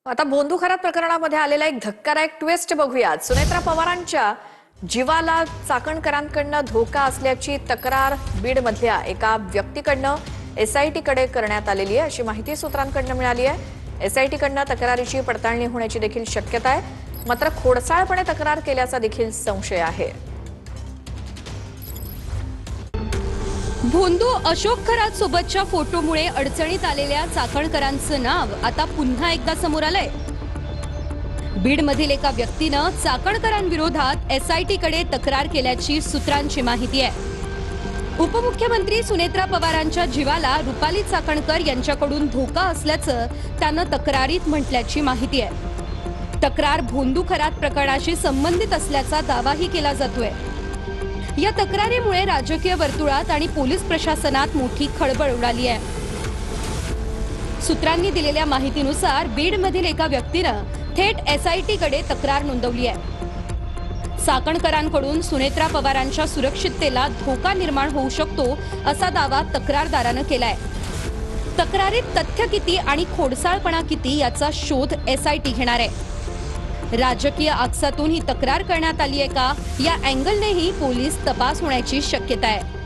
आता बोंधुखरात प्रकरणामध्ये आलेला एक धक्कादायक ट्विस्ट बघूयात। सुनेत्रा पवारांच्या जीवाला चाकणकरांकडून धोका असल्याची तक्रार बीडमधल्या एका व्यक्तीकडून एसआयटी कडे करण्यात आलेली आहे अशी माहिती सूत्रांकडून मिळाली आहे। एसआयटी कडून तक्रारीची पडताळणी होण्याची देखील शक्यता आहे, मात्र खोडसाळपणे तक्रार केल्याचा देखील संशय आहे। भोंदू अशोक खरात सोबतच्या फोटोमुळे अडचणीत आलेल्या चाकणकरांचं नाव आता पुन्हा एकदा समोर आलंय। बीडमधील एका व्यक्तीनं चाकणकरांविरोधात एसआयटी कडे तक्रार केल्याची सूत्रांची माहिती आहे। उपमुख्यमंत्री सुनेत्रा पवारांच्या जीवाला रुपाली चाकणकर यांच्याकडून धोका असल्याचं त्यानं तक्रारीत म्हटल्याची माहिती आहे। तक्रार भोंदू खरात प्रकरणाशी संबंधित असल्याचा दावाही केला जातोय। या तक्रारीमुळे राजकीय वर्तुळात आणि पोलीस प्रशासनात मोठी खळबळ उडाली आहे। सूत्रांनी दिलेल्या माहितीनुसार बीडमधील एका व्यक्तीनं थेट एसआयटी कडे तक्रार नोंदवली आहे। चाकणकरांकडून सुनेत्रा पवारांच्या सुरक्षिततेला धोका निर्माण होऊ शकतो असा दावा तक्रारदारानं केलाय। तक्रारीत तथ्य किती आणि खोडसाळपणा किती याचा शोध एसआयटी घेणार आहे। राजकीय आकसातून ही तक्रार करण्यात आली आहे का या अँगलनेही पोलीस तपास होण्याची शक्यता आहे।